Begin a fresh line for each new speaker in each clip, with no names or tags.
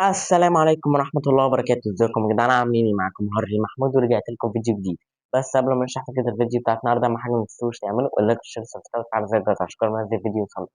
السلام عليكم ورحمة الله وبركاته. ازيكم يا جدعان؟ عاملين ايه؟ معاكم هارلي محمود ورجعت لكم فيديو جديد. بس قبل ما نشرح فكرة الفيديو بتاعت النهارده، اهم حاجة ما تنسوش تعملوا لايك وشير وسبسكرايب على زر الجرس عشان كل ما انزل فيديو يوصل.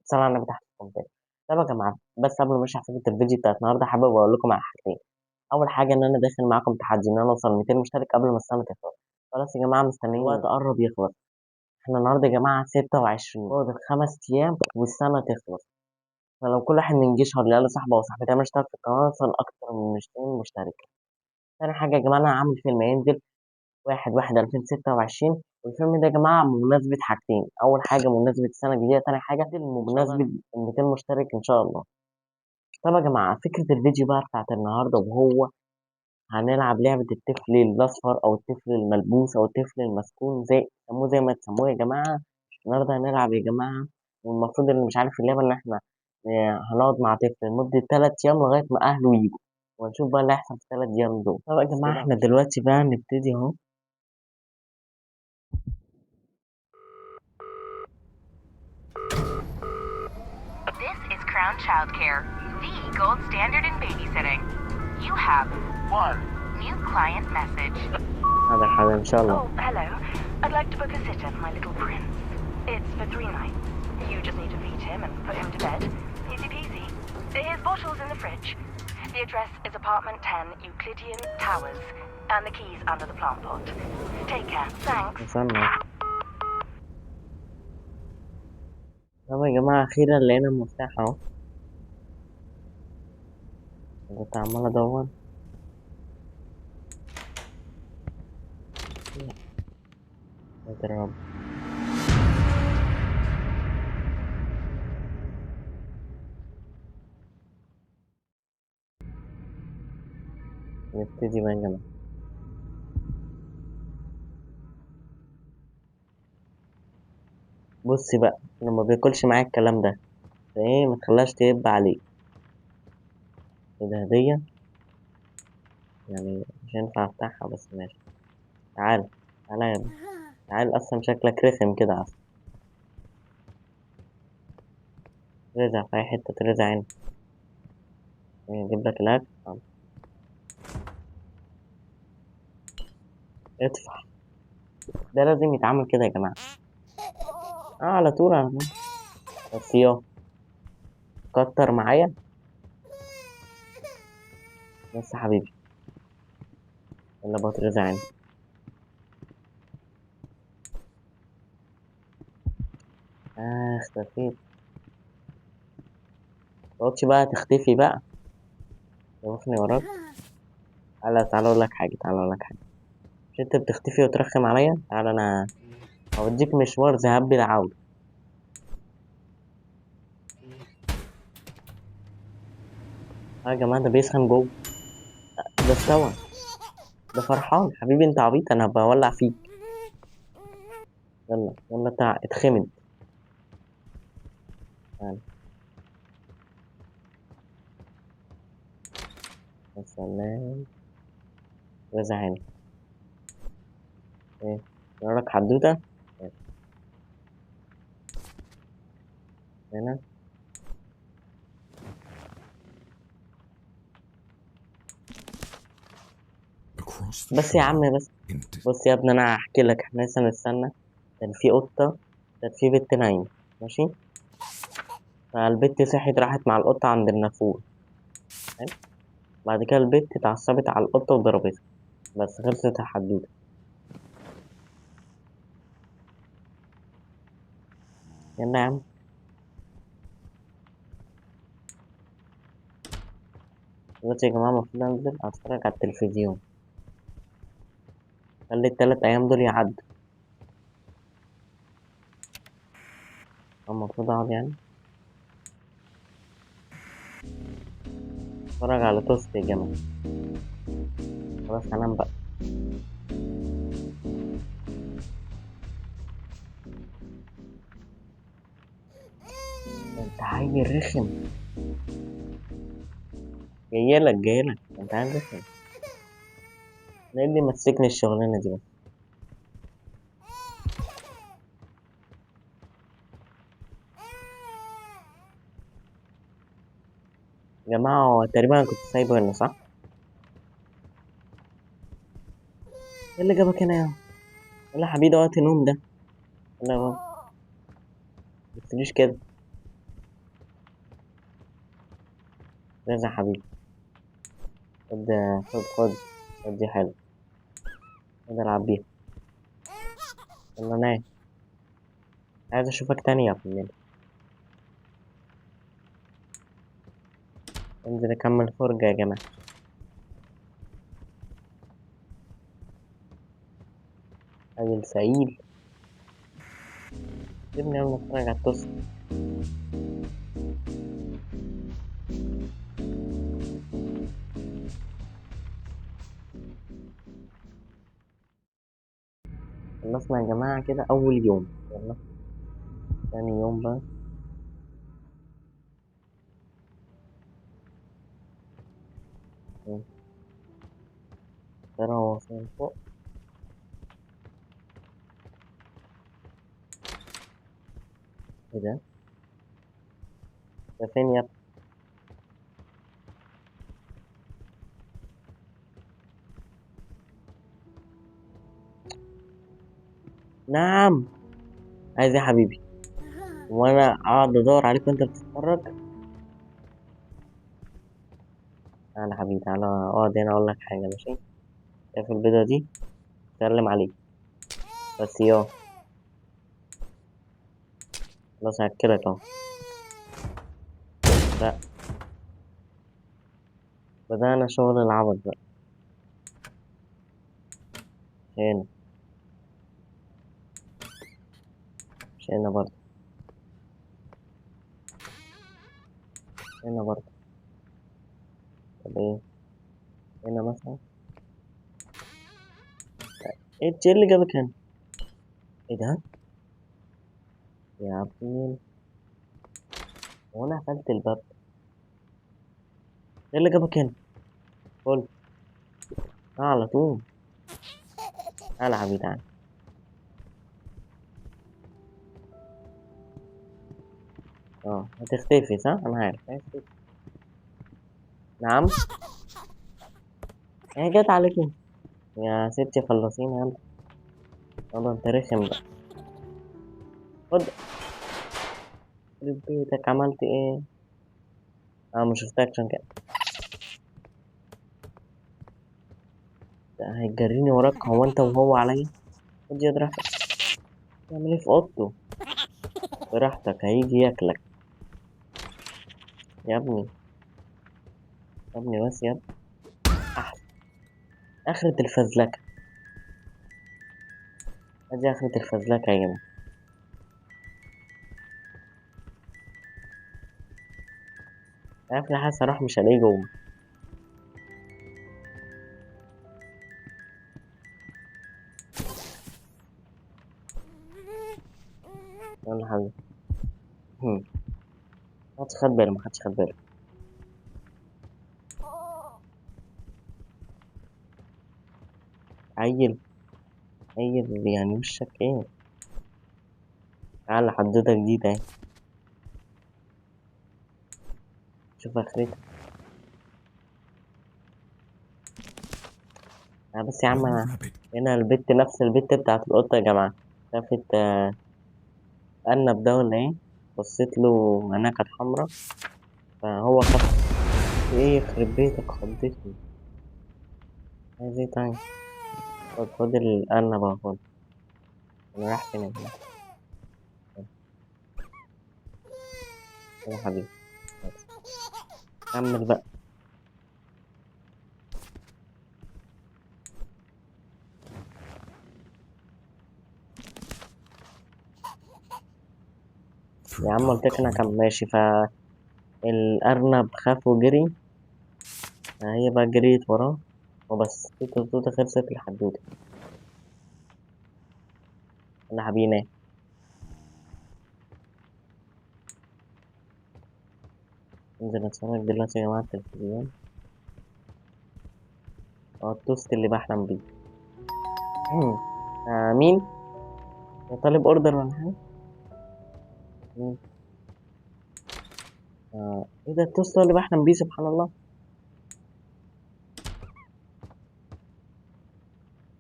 صلوا على النبي تحت في الكومنتات. طب يا جماعة، بس قبل ما نشرح فكرة الفيديو بتاعت النهارده حابب اقول لكم على حاجتين. أول حاجة إن أنا داخل معاكم تحدي إن أنا أوصل 200 مشترك قبل ما السنة تخلص. خلاص يا جماعة، مستنيين الوقت قرب يخلص. احنا النهارده يا جماعة 26، فاضل 5 أيام والسنة تخلص. فلو كل واحد من جيش هارلي قال لصاحبه او صاحبتي تعمل اشتراك في القناة، نوصل أكتر من 200 مشترك. تاني حاجة يا جماعة، أنا عامل فيلم هينزل 1/1/2026. والفيلم ده يا جماعة بمناسبة حاجتين. أول حاجة بمناسبة السنة الجديدة، تاني حاجة بمناسبة 200 مشترك إن شاء الله. طب يا جماعة، فكرة الفيديو بقى بتاعت النهاردة وهو هنلعب لعبة الطفل الأصفر أو الطفل الملبوس أو الطفل المسكون، زي ما تسموه يا جماعة. النهاردة هنلعب يا جماعة. والمفروض اللي مش عارف اللعبة إن إحنا هنقعد مع طفل لمدة 3 أيام لغاية ما أهله يجوا، ونشوف بقى اللي هيحصل في ال3 أيام دول. طب يا جماعة، إحنا دلوقتي بقى نبتدي أهو.
This is Crown Childcare, the gold standard in babysitting. You have one new client message.
هذا إن شاء الله.
Oh, hello. I'd like to book a sitter for my little prince. It's for 3 nights. You just need to feed him and put him to bed. Easy peasy. His bottle's in the fridge. The address is apartment 10, Euclidean Towers, and the key's under the plant pot. Take care. Thanks.
وصلنا. طب يا جماعة، أخيرا لقينا المفتاح أهو. كنت عمال أدور. يا رب. نبتدي بقى يا جماعة. بصي بقى، أنا ما بياكلش معايا الكلام ده. فإيه، ما تخليهاش تهب عليك. كده هدية. يعني مش هينفع أفتحها، بس ماشي. تعال. تعال يا ابني. تعال، أصلا شكلك رخم كده أصلا. ترزع في أي حتة، ترزع هنا. أجيب لك الأكل. ادفع. ده لازم يتعمل كده يا جماعة. على طول على طول. بس كتر معايا. بس يا حبيبي. يلا بقى ترزع هنا. اختفيت. متقعدش بقى تختفي بقى. شوفني وراك. تعالى أقول لك حاجة، تعالى أقول لك حاجة. مش أنت بتختفي وترخم عليا؟ تعالى أنا هوديك مشوار ذهاب بلا عودة. يا جماعة، ده بيسخن جوه. ده استوى. ده فرحان حبيبي، أنت عبيط، أنا بولع فيك. يلا يلا اتخمد. تعالى. يا سلام. رزع هنا. إيه؟ وراك حدوتة. هنا. بس يا عم بس. بص يا ابني، انا هحكي لك. احنا لسه نستنى. كان في قطه. كانت في بنت نايمه. ماشي. فالبت صحيت راحت مع القطه عند النافور. حلو. بعد كده البت اتعصبت على القطه وضربتها. بس خلصت الحدوته. يلا يا عم. دلوقتي يا جماعه المفروض انزل اتفرج على التلفزيون. خلي ال3 ايام دول يعدوا. المفروض اقعد يعني اتفرج على توست يا جماعه. خلاص هنام بقى. انت عيل رخم. جايلك انت عيل رخم. انا إيه اللي مسكني الشغلانه دي بس؟ يا جماعة هو تقريبا أنا كنت سايبه هنا صح؟ ايه اللي جابك هنا يا عم؟ ولا حبيبي وقت النوم ده؟ ولا ما بتقوليش كده؟ لازم يا حبيبي. خد خد خد. خد دي حلو. خد العب بيها. يلا نايم. عايز اشوفك تاني يا ابني. انزل اكمل فرجة يا جماعة. راجل سعيد. سيبني يلا اتفرج على التوست. خلصنا يا جماعة كده أول يوم. يلا تاني يوم بقى. ترى هو فين فوق. ايه ده؟ ده فين يا ابني؟ نعم. عايز ايه يا حبيبي؟ وانا اقعد ادور عليك وانت بتتفرج؟ تعالى يا حبيبي تعالى اقعد هنا اقول لك حاجة ماشي؟ شايف البيضة دي؟ سلم عليك. بس يا خلاص هاكلك اهو. لا. بدأنا شغل العبط بقى. مش هنا. مش هنا برضه. مش هنا برضه. طب ايه؟ هنا مثلا. ايه اللي جابك هنا؟ ايه ده؟ يا ابني. هو انا قفلت الباب؟ ايه اللي جابك هنا؟ قول. على طول. تعالى يا حبيبي تعالى. اه هتختفي صح؟ انا عارف هتختفي. نعم. هي جت عليك انت. يا ستي خلصينا يلا. يلا انت رخم بقى. خد. يخرب بيتك عملت ايه؟ اه ما شفتكش عشان كده. ده هيجريني وراك هو انت وهو عليا. خد يد راحتك. تعمل ايه في اوضته؟ براحتك هيجي ياكلك. يا ابني. يا ابني بس يا ابني. احسن. اخرة الفزلكة. ادي اخرة الفزلكة يا جماعة. عارف لي حاسس اروح مش هلاقيه جوه. يلا حبيبي. هم. محدش خد باله محدش خد باله. عيل. عيل يعني وشك ايه؟ تعالى حدوتة جديدة اهي. شوف اخرتها. بس يا عم
One
انا.
rabbit.
هنا البت نفس البت بتاعت القطة يا جماعة. شافت أرنب ده ولا ايه؟ بصيت له. عينها كانت حمرا. فهو خد. ايه يخرب بيتك خضتني. عايز ايه تاني؟ خد خد الأرنب اهو خد. انا رايح فين يا ابني؟ يا حبيبي. بس. كمل بقى. يا
Through
عم قلت
dark
لك انا كان
corridor.
ماشي فالأرنب خاف وجري. هي بقى جريت وراه. وبس توتة توتة خلصت الحدوتة. يلا حبيبي نام. انزل اتفرج دلوقتي يا جماعة على التلفزيون. اه التوست اللي بحلم بيه. مين؟ يا طالب اوردر ولا حاجة؟ مين؟ ايه ده التوست اللي بحلم بيه سبحان الله.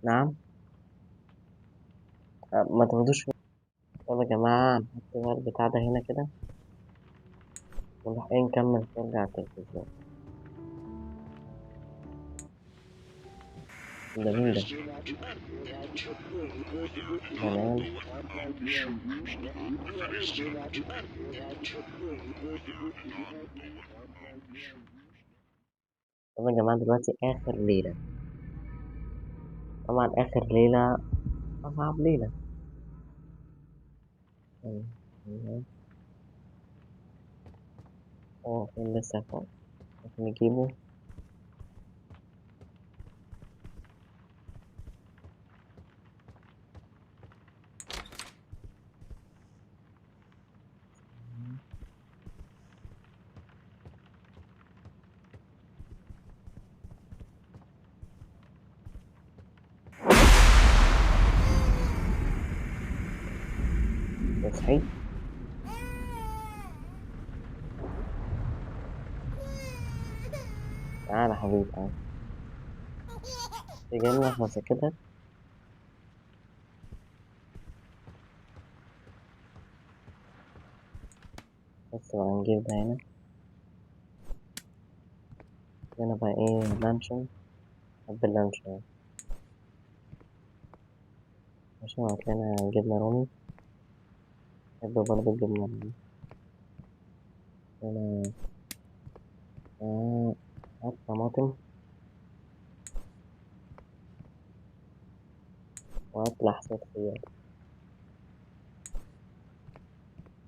نعم. ما تاخدوش. طب يا جماعة نحط بقى البتاع ده هنا كده ونروح ايه نكمل فرجة على التلفزيون. ده مين ده؟ بنام. طب يا جماعة دلوقتي آخر ليلة. طبعا آخر ليلة أصعب ليلة. هو فين لسه فوق؟ ممكن نجيبه. اصحي. تعالى يا حبيبي تعالى. تجيلنا في مساكتك. بس بقى نجيب ده هنا. هنا بقى ايه لانشون. بحب اللانشون. ماشي وهتلاقينا جبنة رومي. بحب برضه الجبنة الرومي. هنا هات طماطم. وهات لحسة خيار.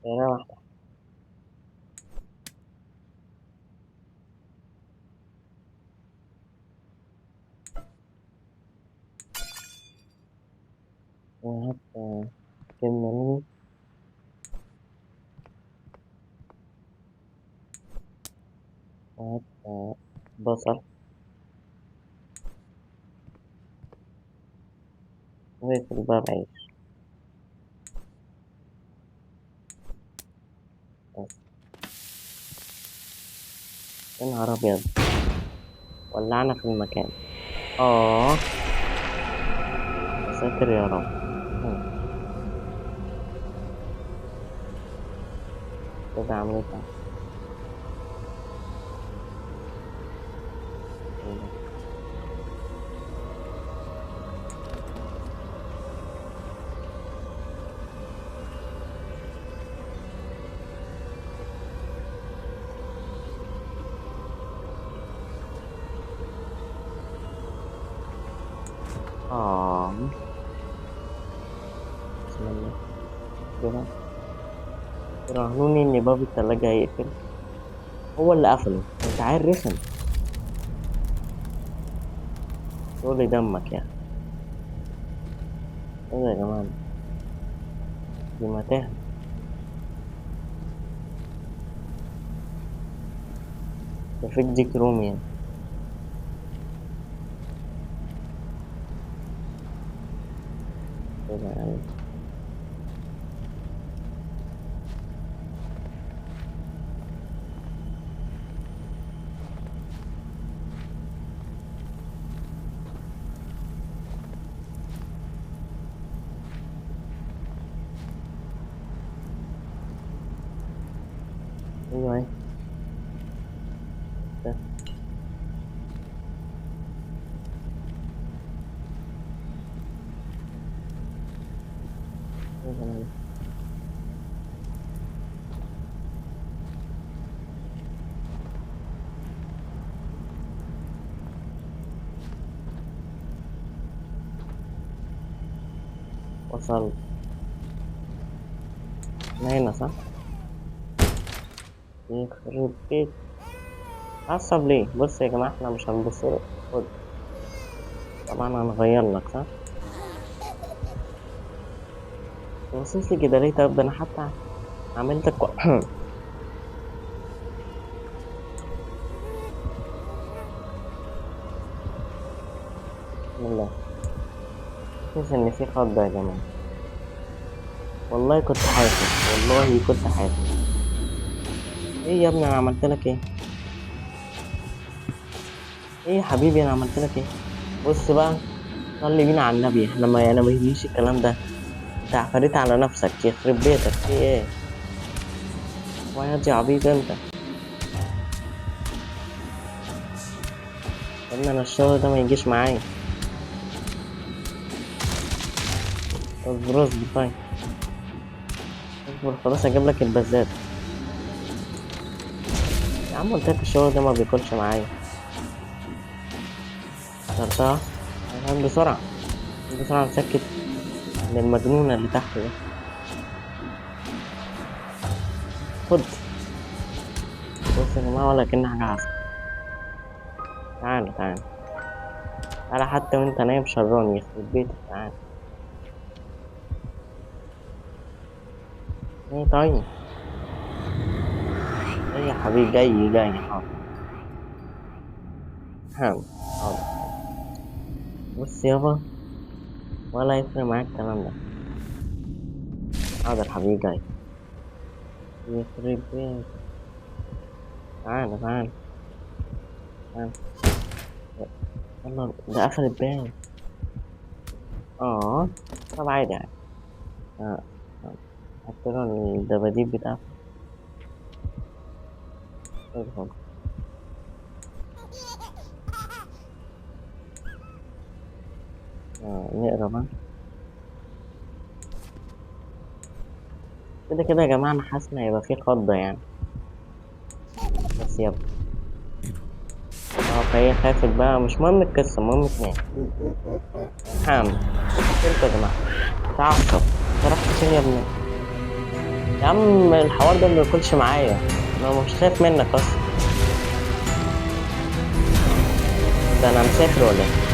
هنا واحدة. وهات جبنة رومي. وهات بصل. واقفل بقى بعيش. بس. يا نهار أبيض. ولعنا في المكان. آه. يا ساتر يا رب. كده عملتها. آه. بسم الله. كده راهنوني إن باب التلاجة هيقفل. هو اللي قفله. أنت عيل رخم. شغل دمك يا أخي. إيه ده يا جماعة؟ دي متاهة. ده فيك ديك رومي يعني. كده يعني. أيوه أهي. ده. إيه ده يعني؟ وصل. إحنا هنا صح؟ يخرب بيت. عصب ليه؟ بص يا جماعة احنا مش هنبص له. خد. طبعا هنغير لك صح؟ باصص لي كده ليه؟ طب ده انا حتى عملتك بسم الله. بحس ان في خضة يا جماعة. والله كنت حاسس. والله كنت حاسس. ايه يا ابني انا عملت لك ايه؟ ايه يا حبيبي انا عملت لك ايه؟ بص بقى، صلي بينا على النبي، احنا ما انا ما يهمنيش الكلام ده. انت عفريت على نفسك يخرب بيتك في ايه؟ وياض يا عبيط انت. يا ابني انا الشغل ده ما يجيش معايا. اصبر اصبر طيب. اصبر خلاص اجيب لك البزات. يا عم قلت لك الشغل ده ما بياكلش معايا. قدرتها. هات بسرعة. بسرعة نسكت للمجنونة اللي تحت ده. خد. بص يا جماعة ولا كأن حاجة حصلت. تعالى تعالى. تعالى حتى وانت نايم شراني يخرب بيتك تعالى. ايه طيب. ايه يا حبيبي جاي جاي حاضر. حاضر. حاضر. بص يابا، ولا يفرق معاك الكلام ده. حاضر حبيبي جاي. يخرب بيتك. تعالى تعالى. تعالى. يلا ده قفل الباب. اه. طب عادي عادي. اه. آه. حط له الدباديب بتاعته. ادخل. نقرا بقى. كده كده يا جماعة أنا حاسس إن هيبقى فيه خضة يعني. بس يلا. اه فهي خافت بقى، مش مهم القصة، المهم تنام. حامل. انتوا يا جماعة تعصب. انت رحت فين يا ابني؟ يا عم الحوار ده ما بياكلش معايا. انا مش خايف منك اصلا. ده انا مسافر ولا ايه؟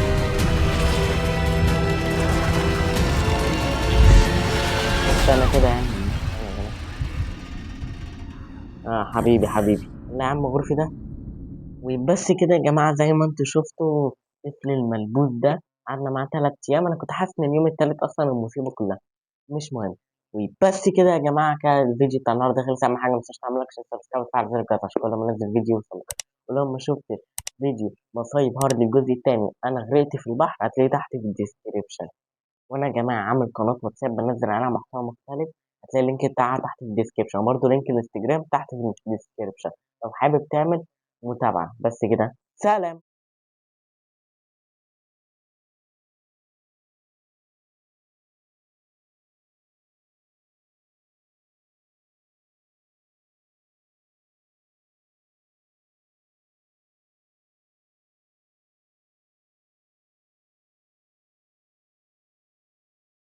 بس انا كده يعني يا جماعة. اه حبيبي حبيبي لا يا عم غرفي ده. وبس كده يا جماعة زي ما انتوا شفتوا الطفل الملبوس ده. قعدنا معاه 3 أيام، أنا كنت حاسس إن اليوم التالت أصلا المصيبة كلها. مش مهم. وبس كده يا جماعة كده الفيديو بتاع النهاردة خلص. أهم حاجة متنساش تعمل لايك سبسكرايب وتفعل زر الجرس عشان كل ما أنزل فيديو يوصلك. ولو ما شفتش فيديو مصايب هارد الجزء التاني أنا غرقت في البحر هتلاقيه تحت في الديسكريبشن. وأنا يا جماعة عامل قناة واتساب بنزل عليها محتوى مختلف. هتلاقي اللينك بتاعها تحت في الديسكريبشن وبرضه لينك الانستجرام تحت في الديسكريبشن. لو حابب تعمل متابعة بس كده. سلام.